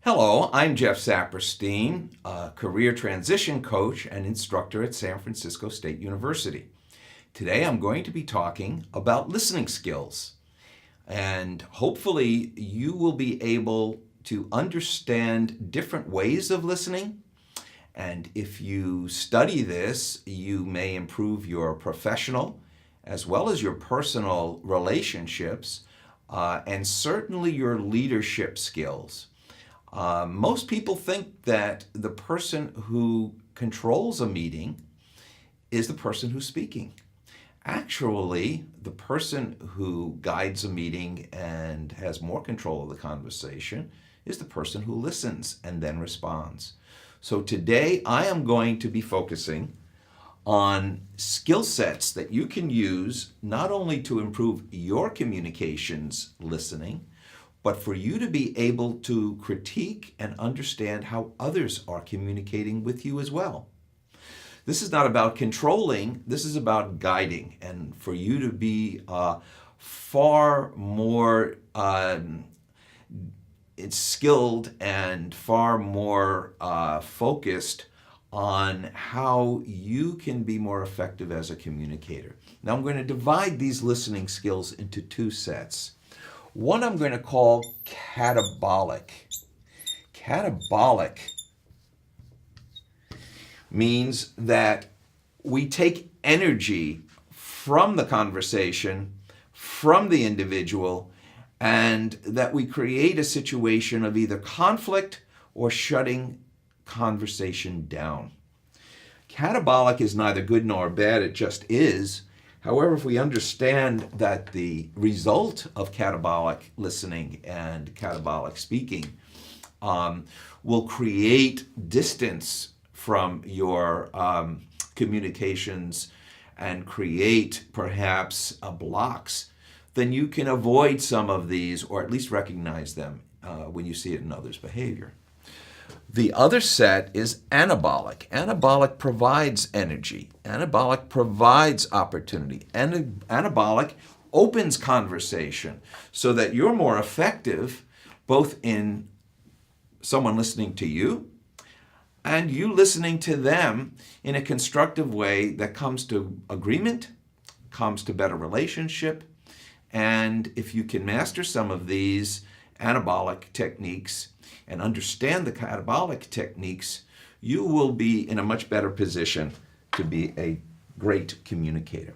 Hello, I'm Jeff Saperstein, a career transition coach and instructor at San Francisco State University. Today I'm going to be talking about listening skills, and hopefully you will be able to understand different ways of listening. And if you study this, you may improve your professional as well as your personal relationships, and certainly your leadership skills. Most people think that the person who controls a meeting is the person who's speaking. Actually, the person who guides a meeting and has more control of the conversation is the person who listens and then responds. So today I am going to be focusing on skill sets that you can use not only to improve your communications listening, but for you to be able to critique and understand how others are communicating with you as well. This is not about controlling, this is about guiding, and for you to be far more skilled and far more focused on how you can be more effective as a communicator. Now I'm going to divide these listening skills into two sets. One I'm going to call catabolic. Catabolic means that we take energy from the conversation, from the individual, and that we create a situation of either conflict or shutting conversation down. Catabolic is neither good nor bad, it just is. However, if we understand that the result of catabolic listening and catabolic speaking will create distance from your communications and create perhaps blocks, then you can avoid some of these or at least recognize them when you see it in others' behavior. The other set is anabolic. Anabolic provides energy. Anabolic provides opportunity. Anabolic opens conversation so that you're more effective both in someone listening to you and you listening to them in a constructive way that comes to agreement, comes to better relationship. And if you can master some of these anabolic techniques and understand the catabolic techniques, you will be in a much better position to be a great communicator.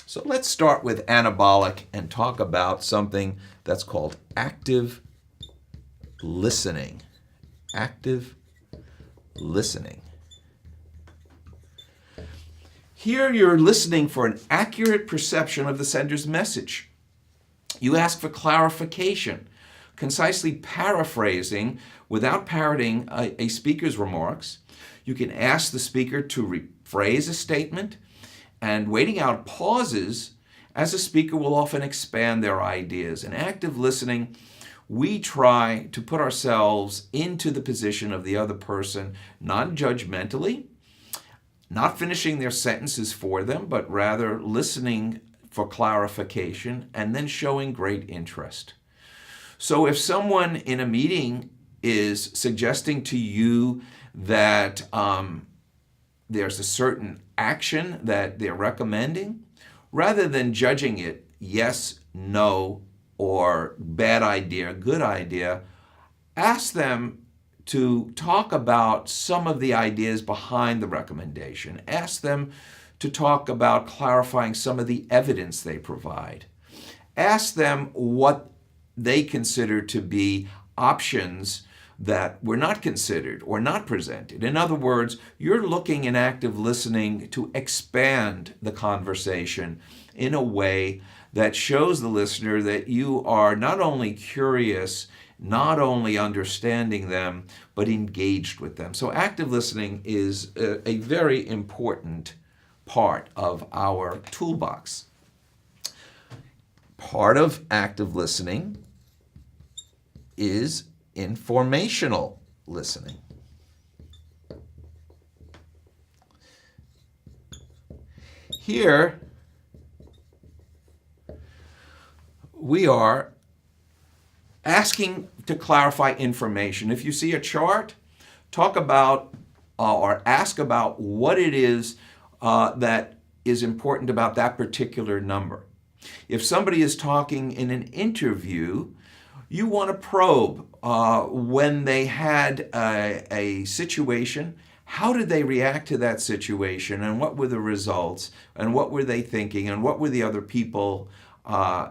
So let's start with anabolic and talk about something that's called active listening. Active listening. Here you're listening for an accurate perception of the sender's message. You ask for clarification, concisely paraphrasing without parroting a speaker's remarks. You can ask the speaker to rephrase a statement, and waiting out pauses as a speaker will often expand their ideas. In active listening, we try to put ourselves into the position of the other person, non-judgmentally, not finishing their sentences for them, but rather listening for clarification and then showing great interest. So if someone in a meeting is suggesting to you that there's a certain action that they're recommending, rather than judging it yes, no, or bad idea, good idea, ask them to talk about some of the ideas behind the recommendation. Ask them to talk about clarifying some of the evidence they provide. Ask them what they consider to be options that were not considered or not presented. In other words, you're looking in active listening to expand the conversation in a way that shows the listener that you are not only curious, not only understanding them, but engaged with them. So active listening is a very important part of our toolbox. Part of active listening is informational listening. Here, we are Asking to clarify information. If you see a chart, talk about or ask about what it is that is important about that particular number. If somebody is talking in an interview, you want to probe when they had a situation, how did they react to that situation, and what were the results, and what were they thinking, and what were the other people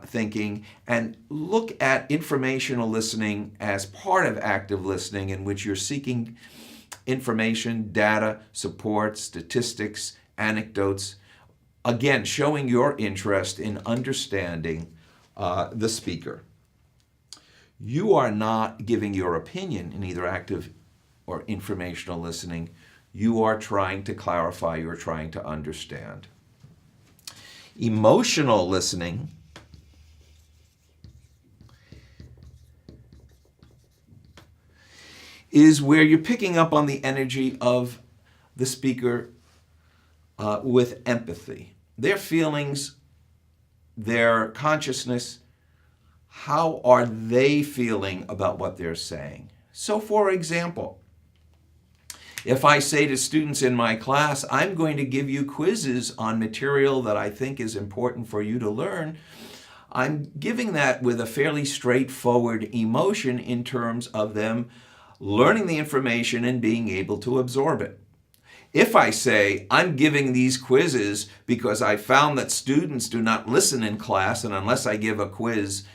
thinking, and look at informational listening as part of active listening, in which you're seeking information, data, support, statistics, anecdotes, again, showing your interest in understanding the speaker. You are not giving your opinion in either active or informational listening. You are trying to clarify, you're trying to understand. Emotional listening is where you're picking up on the energy of the speaker with empathy. Their feelings, their consciousness, how are they feeling about what they're saying? So, for example, if I say to students in my class, I'm going to give you quizzes on material that I think is important for you to learn, I'm giving that with a fairly straightforward emotion in terms of them learning the information and being able to absorb it. If I say, I'm giving these quizzes because I found that students do not listen in class, and unless I give a quiz,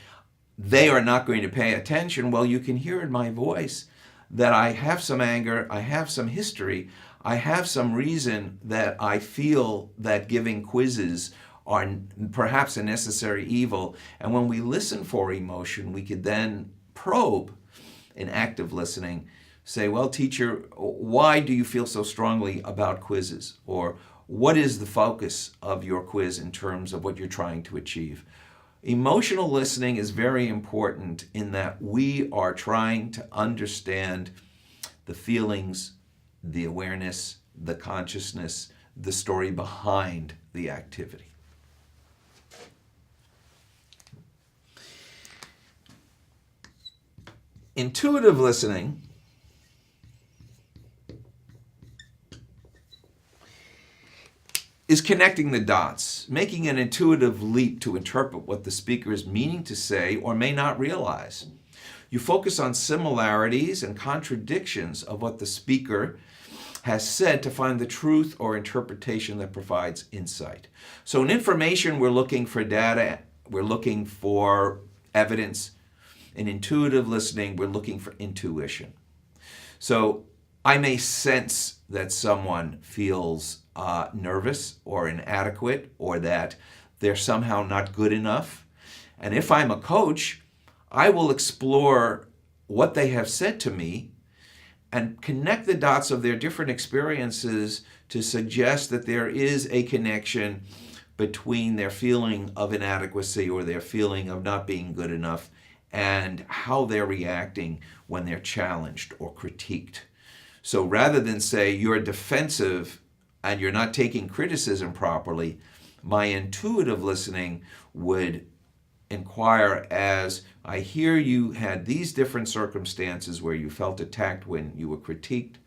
they are not going to pay attention, well, you can hear in my voice that I have some anger, I have some history, I have some reason that I feel that giving quizzes are perhaps a necessary evil. And when we listen for emotion, we could then probe in active listening, say, well, teacher, why do you feel so strongly about quizzes? Or what is the focus of your quiz in terms of what you're trying to achieve? Emotional listening is very important in that we are trying to understand the feelings, the awareness, the consciousness, the story behind the activity. Intuitive listening is connecting the dots, making an intuitive leap to interpret what the speaker is meaning to say or may not realize. You focus on similarities and contradictions of what the speaker has said to find the truth or interpretation that provides insight. So in information, we're looking for data, we're looking for evidence. In intuitive listening, we're looking for intuition. So I may sense that someone feels nervous or inadequate, or that they're somehow not good enough. And if I'm a coach, I will explore what they have said to me and connect the dots of their different experiences to suggest that there is a connection between their feeling of inadequacy or their feeling of not being good enough and how they're reacting when they're challenged or critiqued. So rather than say you're defensive and you're not taking criticism properly, my intuitive listening would inquire as, I hear you had these different circumstances where you felt attacked when you were critiqued.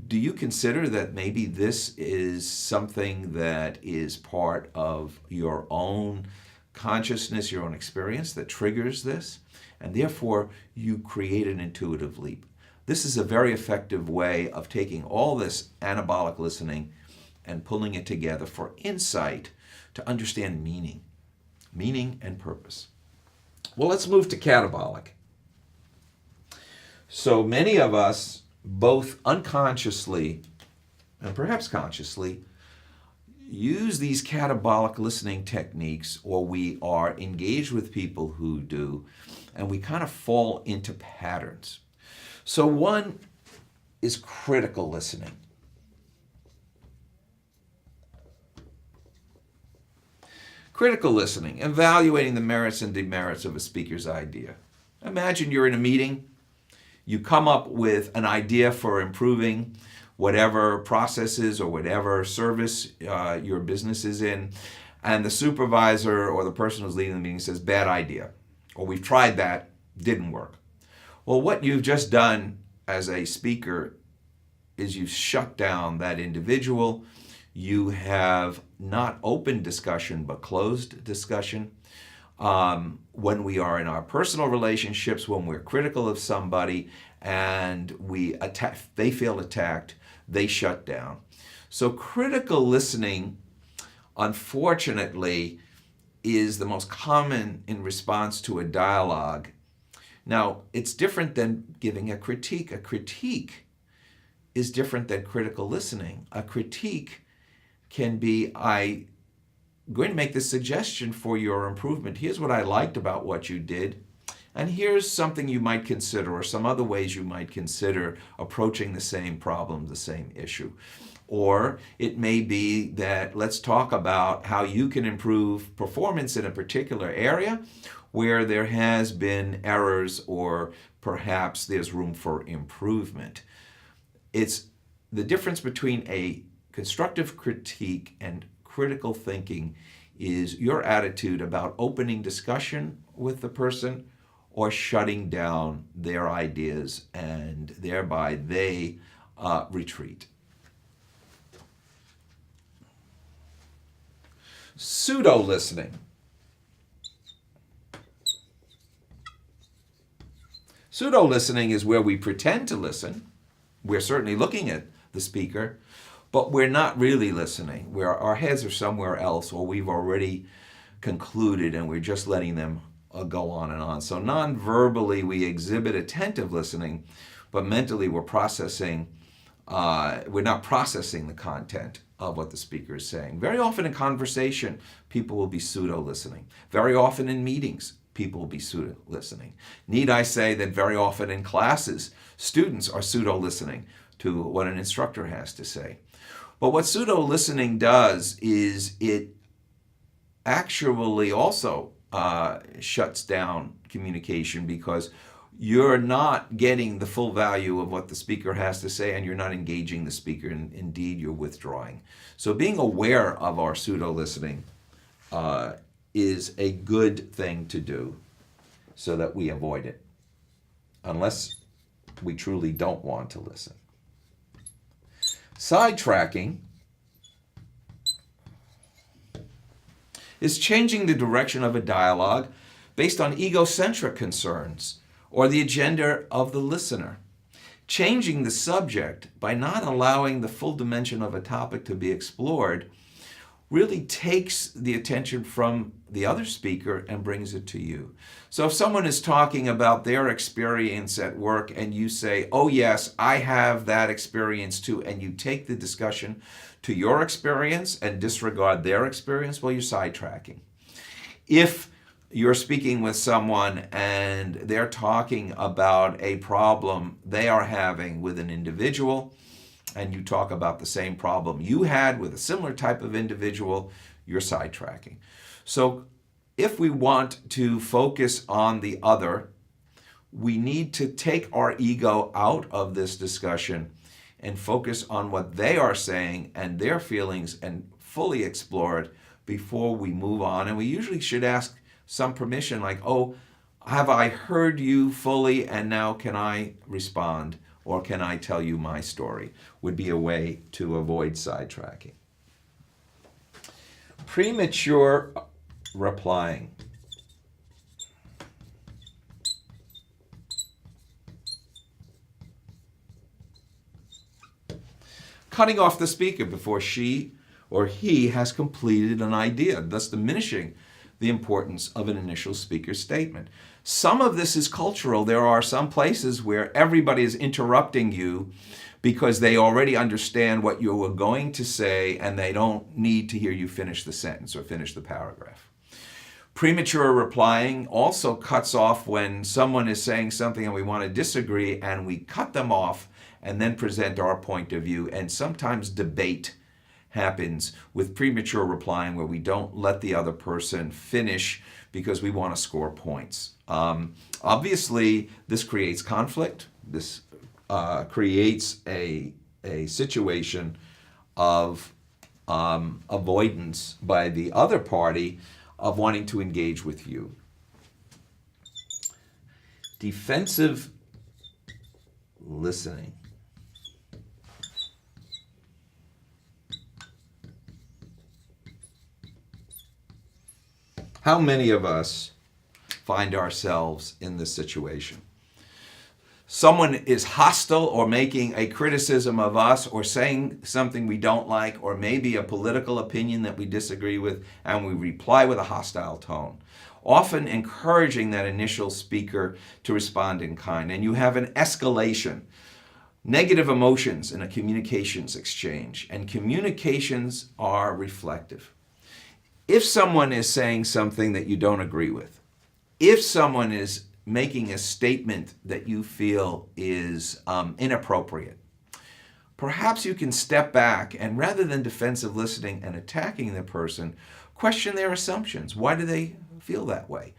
Do you consider that maybe this is something that is part of your own consciousness, your own experience that triggers this? And therefore, you create an intuitive leap. This is a very effective way of taking all this anabolic listening and pulling it together for insight to understand meaning and purpose. Well, let's move to catabolic. So many of us, both unconsciously and perhaps consciously, use these catabolic listening techniques, or we are engaged with people who do, and we kind of fall into patterns. So one is critical listening. Critical listening, evaluating the merits and demerits of a speaker's idea. Imagine you're in a meeting, you come up with an idea for improving whatever processes or whatever service your business is in, and the supervisor or the person who's leading the meeting says, bad idea, or we've tried that, didn't work. Well, what you've just done as a speaker is you've shut down that individual. You have not open discussion, but closed discussion. When we are in our personal relationships, when we're critical of somebody and they feel attacked, they shut down. So critical listening, unfortunately, is the most common in response to a dialogue. Now, it's different than giving a critique. A critique is different than critical listening. A critique can be, I'm going to make this suggestion for your improvement. Here's what I liked about what you did, and here's something you might consider, or some other ways you might consider approaching the same problem, the same issue. Or it may be that let's talk about how you can improve performance in a particular area where there has been errors or perhaps there's room for improvement. It's the difference between a constructive critique and critical thinking is your attitude about opening discussion with the person or shutting down their ideas, and thereby they retreat. Pseudo listening. Pseudo listening is where we pretend to listen. We're certainly looking at the speaker, but we're not really listening. Our heads are somewhere else, or we've already concluded and we're just letting them go on and on. So non-verbally we exhibit attentive listening, but mentally we're not processing the content of what the speaker is saying. Very often in conversation, people will be pseudo-listening. Very often in meetings, people will be pseudo-listening. Need I say that very often in classes, students are pseudo-listening to what an instructor has to say. But what pseudo-listening does is it actually also shuts down communication, because you're not getting the full value of what the speaker has to say, and you're not engaging the speaker, and indeed you're withdrawing. So being aware of our pseudo-listening is a good thing to do so that we avoid it, unless we truly don't want to listen. Sidetracking is changing the direction of a dialogue based on egocentric concerns or the agenda of the listener. Changing the subject by not allowing the full dimension of a topic to be explored really takes the attention from the other speaker and brings it to you. So if someone is talking about their experience at work and you say, oh yes, I have that experience too, and you take the discussion to your experience and disregard their experience, well, you're sidetracking. If you're speaking with someone and they're talking about a problem they are having with an individual, and you talk about the same problem you had with a similar type of individual, you're sidetracking. So if we want to focus on the other, we need to take our ego out of this discussion and focus on what they are saying and their feelings and fully explore it before we move on. And we usually should ask some permission, like, oh, have I heard you fully, and now can I respond? Or can I tell you my story? Would be a way to avoid sidetracking. Premature replying. Cutting off the speaker before she or he has completed an idea, thus diminishing the importance of an initial speaker's statement. Some of this is cultural. There are some places where everybody is interrupting you because they already understand what you were going to say and they don't need to hear you finish the sentence or finish the paragraph. Premature replying also cuts off when someone is saying something and we want to disagree, and we cut them off and then present our point of view. And sometimes debate happens with premature replying, where we don't let the other person finish because we want to score points. Obviously, this creates conflict. This creates a situation of avoidance by the other party of wanting to engage with you. Defensive listening. How many of us find ourselves in this situation? Someone is hostile or making a criticism of us or saying something we don't like, or maybe a political opinion that we disagree with, and we reply with a hostile tone, often encouraging that initial speaker to respond in kind. And you have an escalation, negative emotions in a communications exchange, and communications are reflective. If someone is saying something that you don't agree with, if someone is making a statement that you feel is inappropriate, perhaps you can step back and, rather than defensive listening and attacking the person, question their assumptions. Why do they feel that way?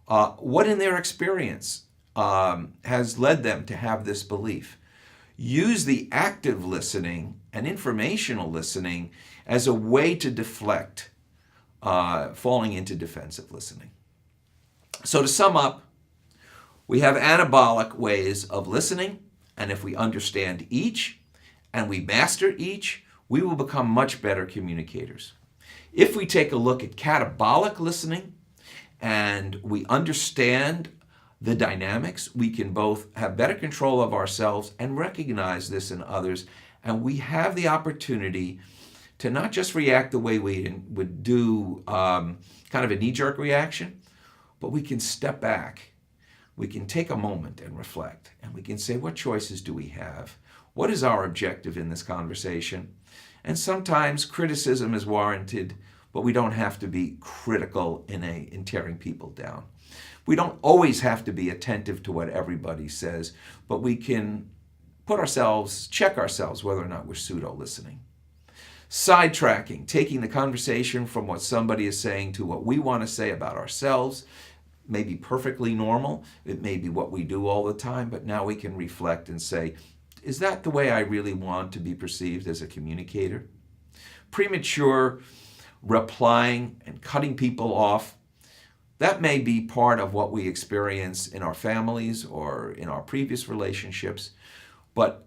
What in their experience has led them to have this belief? Use the active listening and informational listening as a way to deflect falling into defensive listening. So to sum up, we have anabolic ways of listening, and if we understand each and we master each, we will become much better communicators. If we take a look at catabolic listening and we understand the dynamics, we can both have better control of ourselves and recognize this in others, and we have the opportunity to not just react the way we would do kind of a knee-jerk reaction, but we can step back. We can take a moment and reflect, and we can say, what choices do we have? What is our objective in this conversation? And sometimes criticism is warranted, but we don't have to be critical in tearing people down. We don't always have to be attentive to what everybody says, but we can check ourselves whether or not we're pseudo-listening. Sidetracking, taking the conversation from what somebody is saying to what we want to say about ourselves, may be perfectly normal. It may be what we do all the time, but now we can reflect and say, is that the way I really want to be perceived as a communicator? Premature replying and cutting people off, that may be part of what we experience in our families or in our previous relationships, but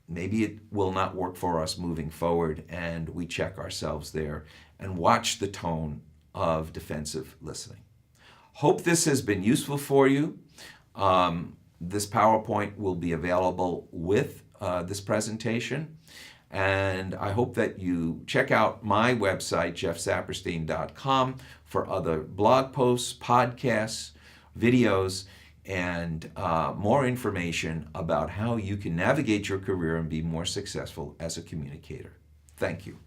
maybe it will not work for us moving forward, and we check ourselves there and watch the tone of defensive listening. Hope this has been useful for you. This PowerPoint will be available with this presentation, and I hope that you check out my website, jeffsaperstein.com, for other blog posts, podcasts, videos, and more information about how you can navigate your career and be more successful as a communicator. Thank you.